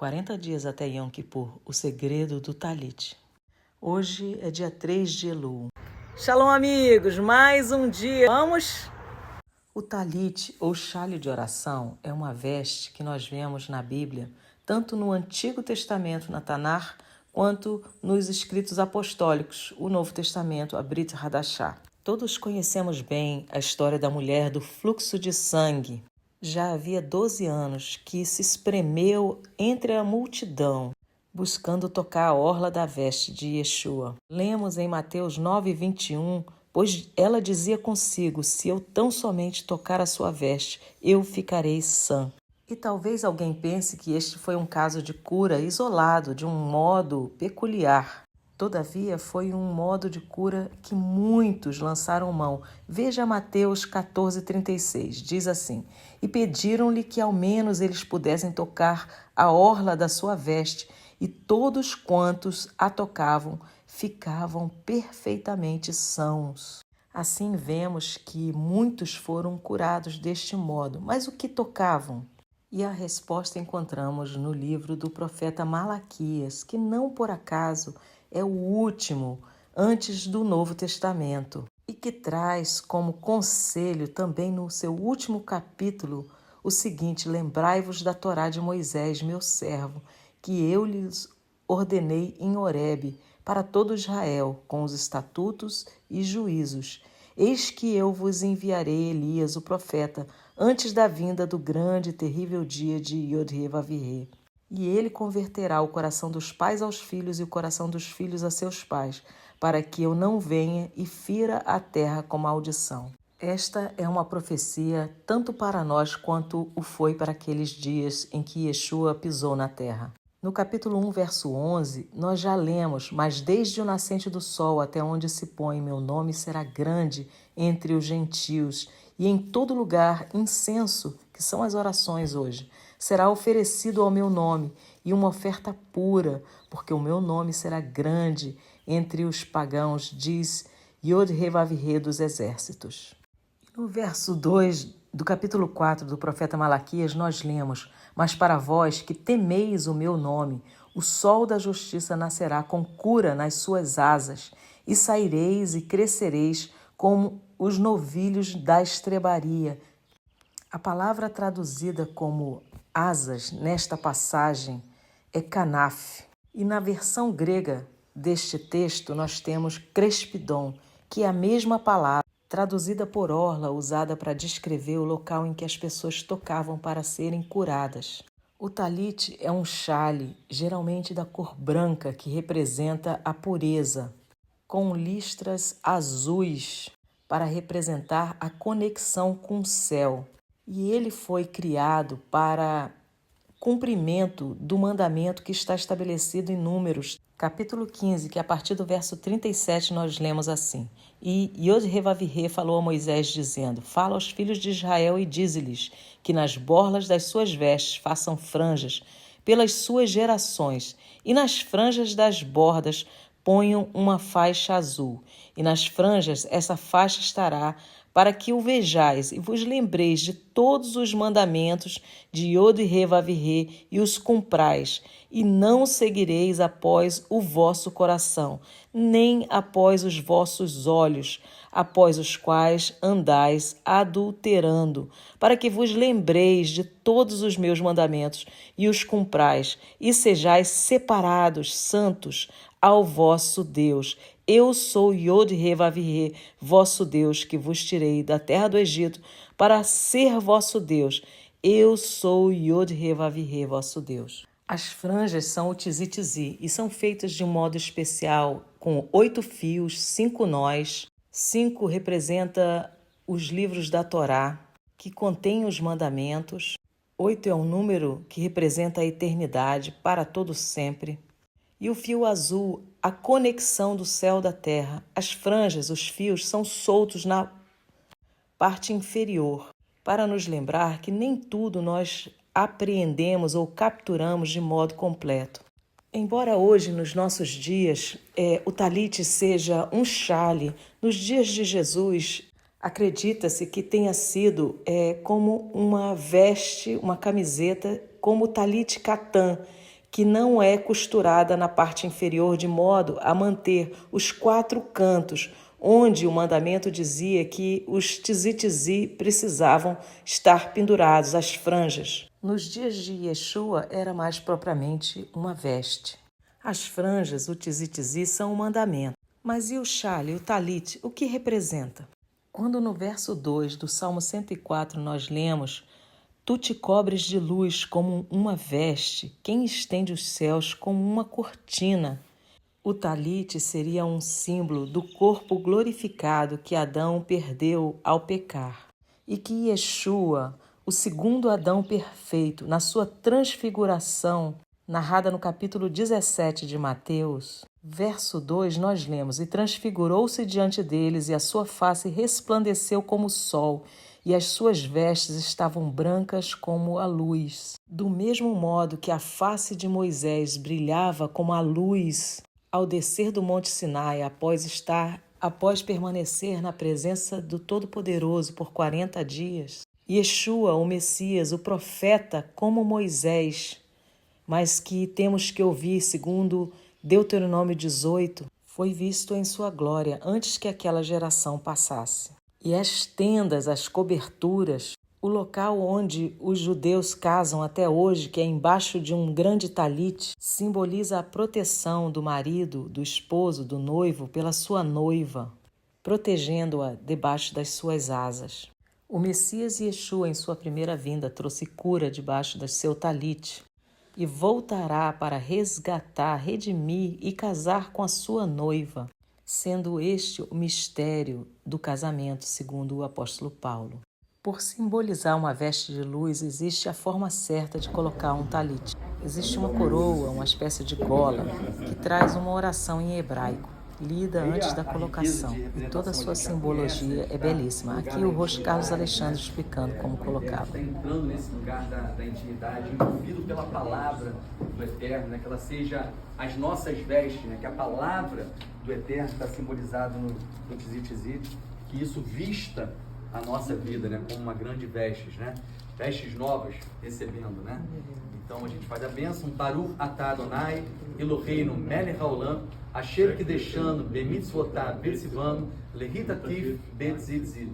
40 dias até Yom Kippur, o segredo do Talit. Hoje é dia 3 de Elul. Shalom, amigos! Mais um dia. Vamos? O Talit, ou chale de oração, é uma veste que nós vemos na Bíblia, tanto no Antigo Testamento, na Tanar, quanto nos escritos apostólicos, o Novo Testamento, a Brit Hadashah. Todos conhecemos bem a história da mulher do fluxo de sangue. Já havia 12 anos que se espremeu entre a multidão, buscando tocar a orla da veste de Yeshua. Lemos em Mateus 9:21, pois ela dizia consigo, se eu tão somente tocar a sua veste, eu ficarei sã. E talvez alguém pense que este foi um caso de cura isolado, de um modo peculiar. Todavia, foi um modo de cura que muitos lançaram mão. Veja Mateus 14:36, diz assim: E pediram-lhe que ao menos eles pudessem tocar a orla da sua veste, e todos quantos a tocavam ficavam perfeitamente sãos. Assim vemos que muitos foram curados deste modo. Mas o que tocavam? E a resposta encontramos no livro do profeta Malaquias, que não por acaso é o último antes do Novo Testamento e que traz como conselho também no seu último capítulo o seguinte: lembrai-vos da Torá de Moisés, meu servo, que eu lhes ordenei em Horebe para todo Israel, com os estatutos e juízos. Eis que eu vos enviarei Elias, o profeta, antes da vinda do grande e terrível dia de Yod-Heh-Vav-Heh. E ele converterá o coração dos pais aos filhos e o coração dos filhos a seus pais, para que eu não venha e fira a terra com maldição. Esta é uma profecia tanto para nós quanto o foi para aqueles dias em que Yeshua pisou na terra. No capítulo 1, verso 11, nós já lemos: Mas desde o nascente do sol até onde se põe, meu nome será grande entre os gentios, e em todo lugar incenso, que são as orações hoje, será oferecido ao meu nome, e uma oferta pura, porque o meu nome será grande entre os pagãos, diz Yod-Heh-Vav-Heh dos exércitos. No verso 2 do capítulo 4 do profeta Malaquias, nós lemos: Mas para vós que temeis o meu nome, o sol da justiça nascerá com cura nas suas asas, e saireis e crescereis como os novilhos da estrebaria. A palavra traduzida como asas nesta passagem é kanaf. E na versão grega deste texto nós temos crespidon, que é a mesma palavra traduzida por orla, usada para descrever o local em que as pessoas tocavam para serem curadas. O talit é um chale, geralmente da cor branca, que representa a pureza, com listras azuis para representar a conexão com o céu. E ele foi criado para cumprimento do mandamento que está estabelecido em Números, capítulo 15, que a partir do verso 37 nós lemos assim: E Yod-Heh-Vav-Heh falou a Moisés, dizendo: Fala aos filhos de Israel e dize-lhes que nas borlas das suas vestes façam franjas pelas suas gerações, e nas franjas das bordas ponham uma faixa azul, e nas franjas essa faixa estará para que o vejais e vos lembreis de todos os mandamentos de Yod-Heh-Vav-Heh e os cumprais, e não seguireis após o vosso coração, nem após os vossos olhos, após os quais andais adulterando, para que vos lembreis de todos os meus mandamentos e os cumprais, e sejais separados, santos, ao vosso Deus. Eu sou Yod-Heh-Vav-Heh, vosso Deus, que vos tirei da terra do Egito para ser vosso Deus. Eu sou Yod-Heh-Vav-Heh, vosso Deus. As franjas são o tizi-tizi e são feitas de um modo especial, com 8 fios, 5 nós. 5 representa os livros da Torá, que contêm os mandamentos. 8 é um número que representa a eternidade para todo sempre. E o fio azul, a conexão do céu da terra. As franjas, os fios, são soltos na parte inferior, para nos lembrar que nem tudo nós apreendemos ou capturamos de modo completo. Embora hoje, nos nossos dias, o talit seja um chale, nos dias de Jesus, acredita-se que tenha sido como uma veste, uma camiseta, como o talit katan, que não é costurada na parte inferior de modo a manter os 4 cantos, onde o mandamento dizia que os tzitzit precisavam estar pendurados, as franjas. Nos dias de Yeshua era mais propriamente uma veste. As franjas, o tzitzit, são um mandamento. Mas e o chale, o talit, o que representa? Quando no verso 2 do Salmo 104 nós lemos: Tu te cobres de luz como uma veste, quem estende os céus como uma cortina. O talit seria um símbolo do corpo glorificado que Adão perdeu ao pecar. E que Yeshua, o segundo Adão perfeito, na sua transfiguração, narrada no capítulo 17 de Mateus, verso 2, nós lemos: E transfigurou-se diante deles, e a sua face resplandeceu como o sol, e as suas vestes estavam brancas como a luz. Do mesmo modo que a face de Moisés brilhava como a luz ao descer do Monte Sinai, após permanecer na presença do Todo-Poderoso por 40 dias, Yeshua, o Messias, o profeta, como Moisés, mas que temos que ouvir segundo Deuteronômio 18, foi visto em sua glória antes que aquela geração passasse. E as tendas, as coberturas, o local onde os judeus casam até hoje, que é embaixo de um grande talit, simboliza a proteção do marido, do esposo, do noivo pela sua noiva, protegendo-a debaixo das suas asas. O Messias Yeshua, em sua primeira vinda, trouxe cura debaixo do seu talit e voltará para resgatar, redimir e casar com a sua noiva, sendo este o mistério do casamento, segundo o apóstolo Paulo. Por simbolizar uma veste de luz, existe a forma certa de colocar um talit. Existe uma coroa, uma espécie de gola, que traz uma oração em hebraico, lida antes da colocação, e toda a sua simbologia é belíssima. Aqui o Rosh Carlos Alexandre explicando como colocava. Está entrando nesse lugar da intimidade, envolvido pela palavra do Eterno, né? Que ela seja as nossas vestes, né? Que a palavra do Eterno está simbolizada no tzitzit, que isso vista a nossa vida, né? Como uma grande vestes, né? Vestes novas recebendo, né? Então a gente faz a bênção: Baruch atah Adonai Eloheinu melech haolam asher kideshanu bemitzvotah betzivanu lehitativ betzitzit.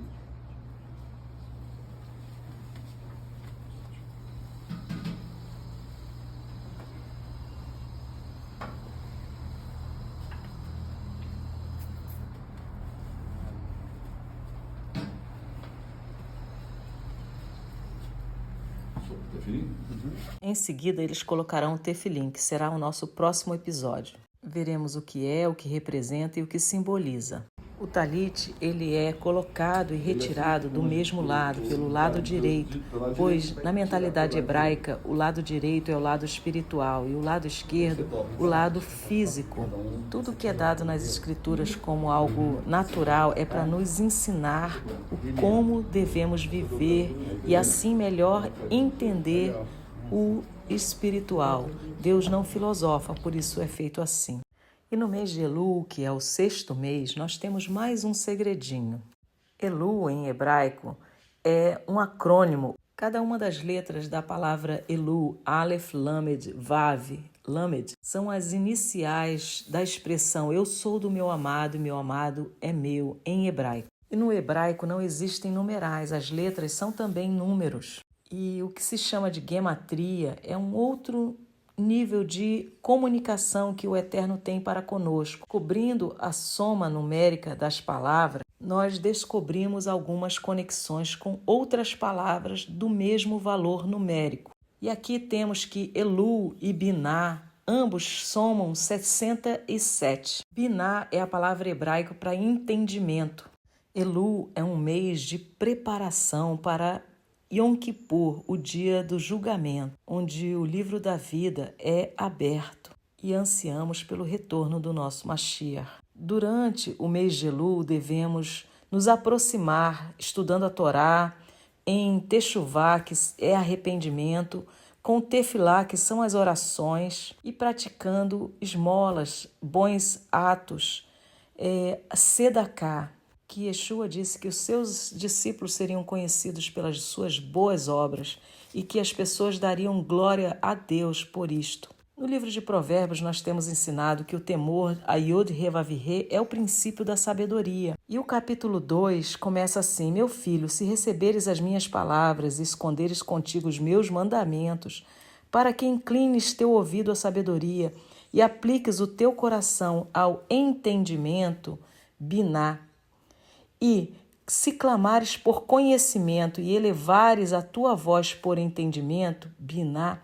Em seguida, eles colocarão o tefilim, que será o nosso próximo episódio. Veremos o que é, o que representa e o que simboliza. O talit, ele é colocado e retirado do mesmo lado, pelo lado direito, pois na mentalidade hebraica, o lado direito é o lado espiritual e o lado esquerdo, o lado físico. Tudo que é dado nas escrituras como algo natural é para nos ensinar o como devemos viver e assim melhor entender o espiritual. Deus não filosofa, por isso é feito assim. E no mês de Elul, que é o 6º mês, nós temos mais um segredinho. Elul, em hebraico, é um acrônimo. Cada uma das letras da palavra Elul, Aleph, Lamed, Vav, Lamed, são as iniciais da expressão eu sou do meu amado e meu amado é meu, em hebraico. E no hebraico não existem numerais, as letras são também números. E o que se chama de gematria é um outro nível de comunicação que o Eterno tem para conosco. Cobrindo a soma numérica das palavras, nós descobrimos algumas conexões com outras palavras do mesmo valor numérico. E aqui temos que Elul e Biná, ambos somam 67. Biná é a palavra hebraica para entendimento. Elul é um mês de preparação para Yom Kippur, o dia do julgamento, onde o livro da vida é aberto e ansiamos pelo retorno do nosso Mashiach. Durante o mês de Elul, devemos nos aproximar, estudando a Torá, em Teshuvá, que é arrependimento, com Tefilá, que são as orações, e praticando esmolas, bons atos, Sedaká, que Yeshua disse que os seus discípulos seriam conhecidos pelas suas boas obras e que as pessoas dariam glória a Deus por isto. No livro de Provérbios, nós temos ensinado que o temor a Yod-Heh-Vav-Heh é o princípio da sabedoria. E o capítulo 2 começa assim: Meu filho, se receberes as minhas palavras e esconderes contigo os meus mandamentos, para que inclines teu ouvido à sabedoria e apliques o teu coração ao entendimento, Biná, e se clamares por conhecimento e elevares a tua voz por entendimento, Biná,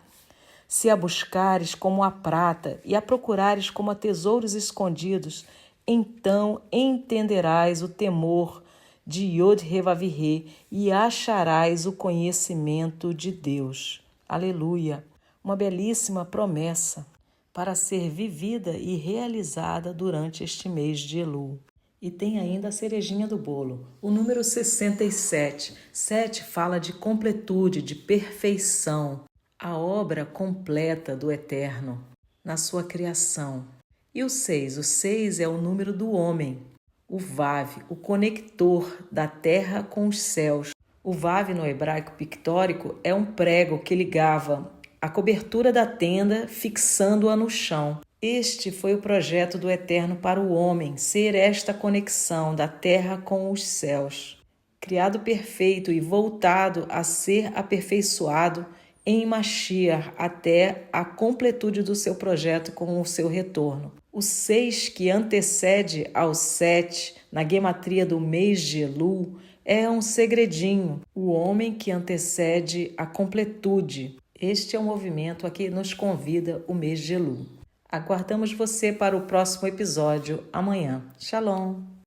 se a buscares como a prata e a procurares como a tesouros escondidos, então entenderás o temor de Yod-Heh-Vav-Heh e acharás o conhecimento de Deus. Aleluia! Uma belíssima promessa para ser vivida e realizada durante este mês de Elul. E tem ainda a cerejinha do bolo, o número 67. 7 fala de completude, de perfeição, a obra completa do Eterno na sua criação. E o 6? O 6 é o número do homem. O Vav, o conector da terra com os céus. O Vav no hebraico pictórico é um prego que ligava a cobertura da tenda, fixando-a no chão. Este foi o projeto do Eterno para o homem, ser esta conexão da terra com os céus. Criado perfeito e voltado a ser aperfeiçoado em Mashiach até a completude do seu projeto com o seu retorno. O 6 que antecede ao 7 na gematria do mês de Elul é um segredinho, o homem que antecede a completude. Este é o movimento a que nos convida o mês de Elul. Aguardamos você para o próximo episódio amanhã. Shalom!